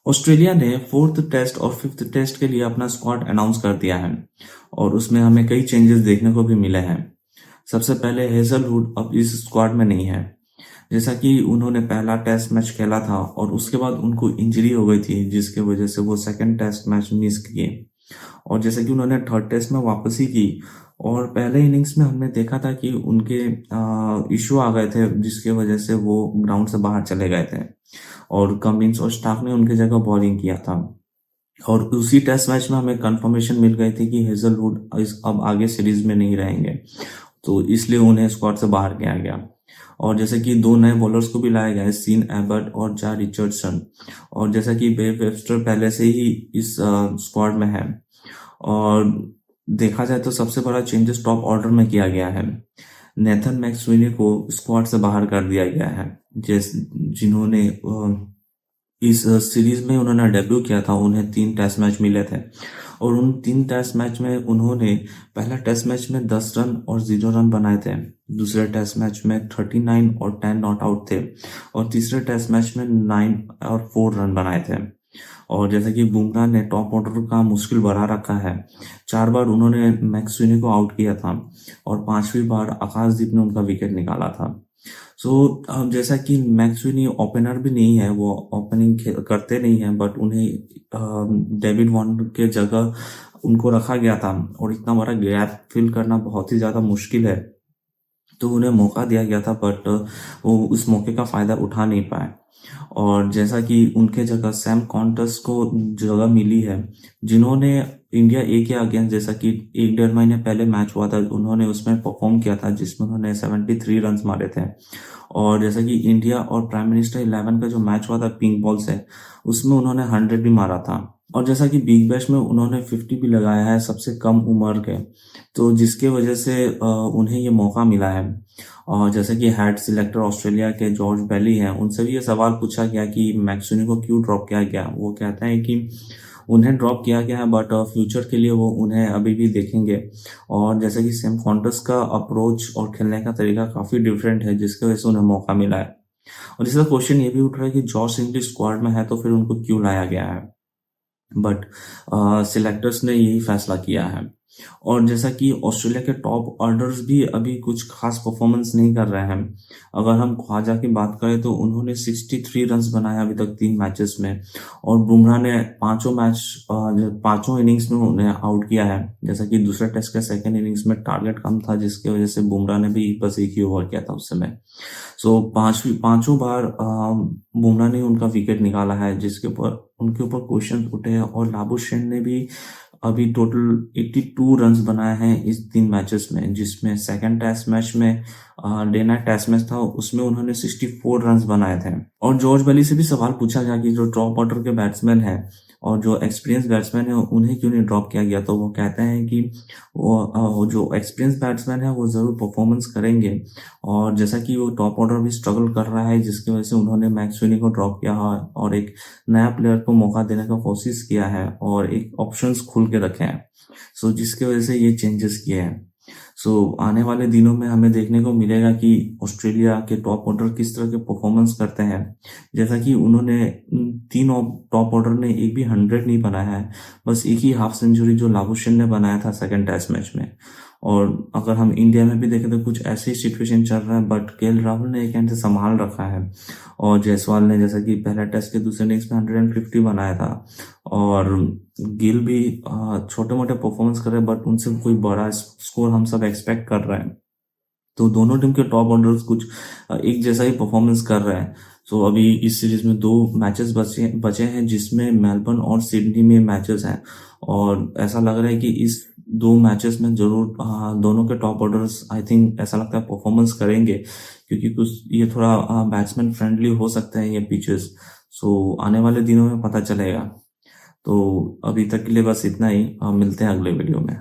Australia ने fourth test और fifth test के लिए अपना स्क्वाड अनाउंस कर दिया है और उसमें हमें कई चेंजेस देखने को भी मिले हैं। सबसे पहले हेजलवुड अब इस स्क्वाड में नहीं है। जैसा कि उन्होंने पहला टेस्ट मैच खेला था और उसके बाद उनको इंजरी हो गई थी जिसकी वजह से वो सेकंड टेस्ट मैच मिस किए। और जैसे कि उन्होंने थर्ड टेस्ट में वापसी की और पहले इनिंग्स में हमने देखा था कि उनके इशू आ गए थे जिसकी वजह से वो ग्राउंड से बाहर चले गए थे और कमिंस और स्टार्क ने उनकी जगह बॉलिंग किया था। और उसी टेस्ट मैच में हमें कंफर्मेशन मिल गई थी कि हेजलवुड अब आगे सीरीज में नहीं रहेंगे, तो इसलिए उन्हें स्क्वाड से बाहर किया गया। और जैसे कि दो नए बॉलर्स को भी लाए गए, सीन एबर्ट और जा रिचर्डसन। और जैसा कि बेव वेब्स्टर पहले से ही इस स्क्वाड में है। और देखा जाए तो सबसे बड़ा चेंजेस टॉप ऑर्डर में किया गया है। नेथन मैक्सवेनी को स्क्वाड से बाहर कर दिया गया है, जिन्होंने इस सीरीज में उन्होंने डेब्यू किया था। उन्हें 3 टेस्ट मैच मिले थे और उन 3 टेस्ट मैच में उन्होंने पहला टेस्ट मैच में 10 रन और 0 रन बनाए थे, दूसरे टेस्ट मैच में 39 और 10 नॉट आउट थे और तीसरे टेस्ट मैच में 9 और 4 रन बनाए थे। और जैसे कि बुमराह ने टॉप ऑर्डर का मुश्किल बढ़ा रखा है। 4 बार उन्होंने मैक्सवेनी को आउट किया था और 5वीं बार आकाशदीप ने उनका विकेट निकाला था। जैसा कि मैक्सवेनी ओपनर भी नहीं है, वो ओपनिंग करते नहीं है, बट उन्हें डेविड वार्नर के जगह उनको रखा गया था और इतना बड़ा गैप फिल करना बहुत ही ज़्यादा मुश्किल है, तो उन्हें मौका दिया गया था बट वो उस मौके का फ़ायदा उठा नहीं पाए। और जैसा कि उनके जगह सैम कॉन्टस को जगह मिली है, जिन्होंने इंडिया ए के अगेंस्ट, जैसा कि 1-1.5 महीने पहले मैच हुआ था, उन्होंने उसमें परफॉर्म किया था जिसमें उन्होंने 73 रन मारे थे। और जैसा कि इंडिया और प्राइम मिनिस्टर 11 का जो मैच हुआ था पिंक बॉल से, उसमें उन्होंने 100 भी मारा था। और जैसा कि बिग बैश में उन्होंने 50 भी लगाया है सबसे कम उम्र के, तो जिसके वजह से उन्हें ये मौका मिला है। और जैसे कि हेड सिलेक्टर ऑस्ट्रेलिया के जॉर्ज बेली हैं, उनसे भी ये सवाल पूछा गया कि मैक्सवेनी को क्यों ड्रॉप किया गया। वो कहते हैं कि उन्हें ड्रॉप किया गया है बट फ्यूचर के लिए वो उन्हें अभी भी देखेंगे। और जैसे कि सैम कॉन्टस का अप्रोच और खेलने का तरीका काफ़ी डिफरेंट है जिसकी वजह से उन्हें मौका मिला है। और इसका क्वेश्चन ये भी उठ रहा है कि जॉश इंग्लिश स्क्वाड में है तो फिर उनको क्यों लाया गया है, बट सिलेक्टर्स ने यही फैसला किया है। और जैसा कि ऑस्ट्रेलिया के टॉप ऑर्डर्स भी अभी कुछ खास परफॉर्मेंस नहीं कर रहे हैं। अगर हम ख्वाजा की बात करें तो उन्होंने 63 रन्स बनाए अभी तक 3 मैचेस में, और बुमराह ने पांचों इनिंग्स में उन्हें आउट किया है। जैसा कि दूसरे टेस्ट के सेकेंड इनिंग्स में टारगेट कम था जिसकी वजह से बुमराह ने भी बस एक ही ओवर किया था उस समय। पांचों बार बुमराह ने उनका विकेट निकाला है, जिसके ऊपर उनके ऊपर क्वेश्चन उठे हैं। और लाबुशेन ने भी अभी टोटल 82 रन्स बनाए हैं इस 3 मैचेस में, जिसमें सेकंड टेस्ट मैच में डे नाइट टेस्ट मैच था, उसमें उन्होंने 64 रन्स बनाए थे। और जॉर्ज बेली से भी सवाल पूछा गया कि जो टॉप ऑर्डर के बैट्समैन हैं और जो एक्सपीरियंस बैट्समैन है उन्हें क्यों नहीं ड्रॉप किया गया, तो वो कहते हैं कि वो जो एक्सपीरियंस बैट्समैन है वो ज़रूर परफॉर्मेंस करेंगे। और जैसा कि वो टॉप ऑर्डर भी स्ट्रगल कर रहा है जिसकी वजह से उन्होंने मैक्सवेनी को ड्रॉप किया है और एक नया प्लेयर को मौका देने का कोशिश किया है और एक ऑप्शंस खुल के रखे हैं, जिसकी वजह से ये चेंजेस किए हैं। आने वाले दिनों में हमें देखने को मिलेगा कि ऑस्ट्रेलिया के टॉप ऑर्डर किस तरह के परफॉर्मेंस करते हैं। जैसा कि उन्होंने 3 टॉप ऑर्डर ने एक भी 100 नहीं बनाया है, बस एक ही हाफ सेंचुरी जो लाबुशेन ने बनाया था सेकंड टेस्ट मैच में। और अगर हम इंडिया में भी देखें तो कुछ ऐसी सिचुएशन चल रहा है, बट केएल राहुल ने एक एंड से संभाल रखा है और जायसवाल ने जैसा कि पहला टेस्ट के दूसरे इनिंग्स में 150 बनाया था। और गिल भी छोटे मोटे परफॉर्मेंस कर रहे हैं, बट उनसे कोई बड़ा स्कोर हम सब एक्सपेक्ट कर रहे हैं। तो दोनों टीम के टॉप ऑर्डर्स कुछ एक जैसा ही परफॉर्मेंस कर रहे हैं। अभी इस सीरीज में 2 मैचेस बचे हैं जिसमें मेलबर्न और सिडनी में मैचेस हैं, और ऐसा लग रहा है कि इस 2 मैचेस में जरूर दोनों के टॉप ऑर्डर्स, आई थिंक ऐसा लगता है, परफॉर्मेंस करेंगे, क्योंकि कुछ ये थोड़ा बैट्समैन फ्रेंडली हो सकते हैं ये पिचेस। आने वाले दिनों में पता चलेगा। तो अभी तक के लिए बस इतना ही, मिलते हैं अगले वीडियो में।